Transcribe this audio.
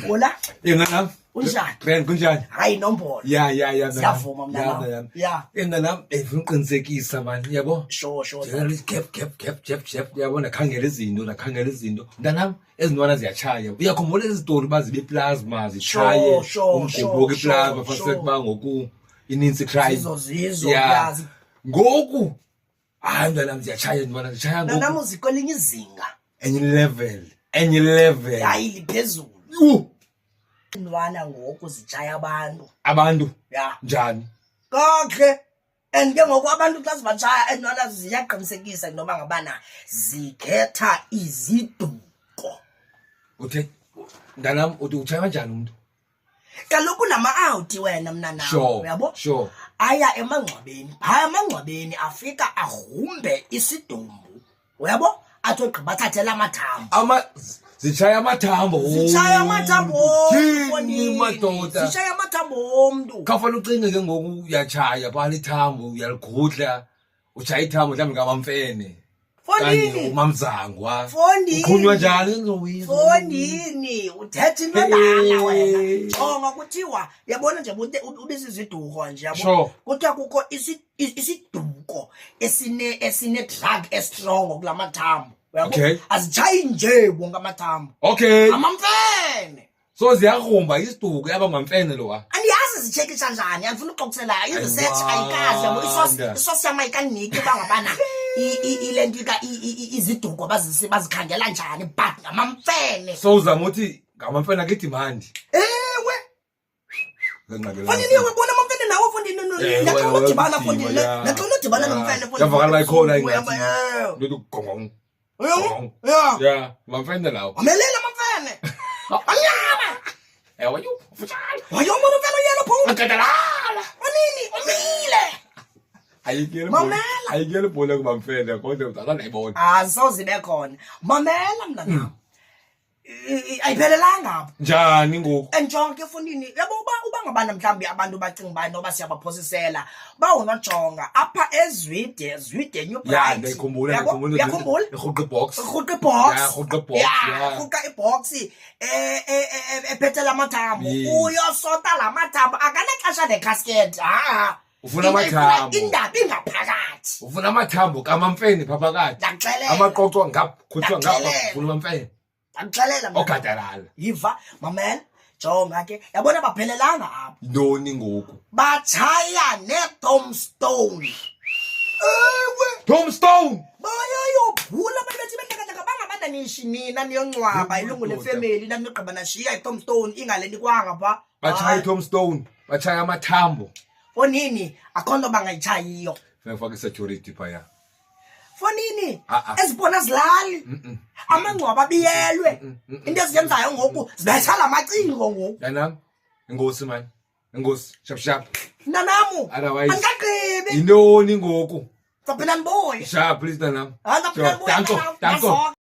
Hola. Mntanam. Unjani? Grand kunjani? Hayi inombolo. Ya. Siyavuma mntanam. Ya. Mntanam, ngifuna uqinisekisa mani, yabo? Sure. Cap, yabo nakhangela izinto. Mntanam, ezintwana ziyatshaya. Uyakhumbula ezi zitori bazibe plasma zitshaye. Umgobho plasma faseke ba ngoku inintsi crime. Zizo, Ya. yazi. Ngoku hayi mntanam ziyatshaya izintwana zitshaya ngoku. Mntanam uzikwelinye izinga. Enye level. Hayi liphezulu. Yhu! Intwana ngoku zitshaya abantu. Abantu Ya. njani? Kakhe. And ke ngoku abantu xa zibatshaya intwana ziyaqinisekisa noma ngabana zikhetha iziduko. Uthe mntanam uthi utshaya kanjani umuntu? Kaloku nama-out wena mnanam. Uyabo? Sure. Aya emangcwabeni. Phaya emangcwabeni afika agrumbe isidumbu. Uyabo? Athi ogqiba athathela amathambo. Zitshaya amathambo. Zitshaya amathambo. Thini madoda? Zitshaya amathambo omntu. Khafana ucinge ke ngoku uyatshaya phana ithambo uyaligudla. Utshaya ithambo mhlawumbi ngamamfene. Fondini. Umamzangwa. Fondini. Uqhunywa njani ngizowiza? Fondini. Uthetha into endala wena. Jonga kuthiwa yabona nje ubisiziduko nje yabo. Sure. Kuthiwa kukho isiduko esine drug estrong kulamathambo. Okay. Azitshayi nje bonke amathambo. Okay. Amamfene. So ziyagrumba isiduko yabangamfene lo wa. Andiyazi zitshekisha njani, andifuna uxoxela i-research ayikazi yabo, isosi yam ayikaniki uba ngabana ile nto iziduko bazikhangela njani, but ngamamfene. So uzama uthi ngamamfene akidimandi. Ewe. Fondini webona amamfene nawo fondini naxona udibana fondini naxona udibana nomfene fondini. Yavakala ikhona ingathi. Lolu gongong. Ya, mamfene lawo. Amelela amamfene. Anyama. Ewe yu, fushane. Wayoma umfene yelo pho. Akadalala. Onini umile. Ayikele bhola kumamfene kodwa uzala nayibona. Asoze ibe khona. Mamela mntanam. Ayiphelelanga apho. Njani ngoku? Enjonge efundini yabo uba ngabana mhlawumbi abantu bacinga uba noba siyabaphosisela bawunojonga apha ezwide New Bright. Ya ndikhumbula irhuqa box. Irhuqa box. Ya irhuqa box. Ya irhuqa ibox ephethela amathambo. Uyosota la mathambo akanexesha necasket. Ufuna amathambo. Indaba ingaphakathi. Ufuna amathambo kamamfene phakathi. Ndakuxelela. Amaqoqo ngakhutshwa ngapha ufuna amamfene. Akuxelela mna. Ogadalala. Yiva mamela jonga ke yabona baphelelanga apha. Ntoni ngoku? Batshaya ne-tombstone. Ewe. Tombstone. Bayayophula abantu bethi benhlekahla bangabanda nishi nina niyongcwaba ilungu lefamily nanigqiba nashiya i-tombstone ingale nikwanga pha. Batshaya i-tombstone. Batshaya amathambo. Fonini akho nto bangayitshayiyo. Ngifaka i-security phaya. Fonini ezibona zilali. Amangcwaba abiyelwe. Into eziyenzayo ngoku zibetha la macingo ngoku. Yanam ingosi man. Ingosi shap. Nanamu. Otherwise. Angaqhibi. Intoni ngoku? Zaphinani boy. Sharp please nanam. Zaphinani boy. Danko.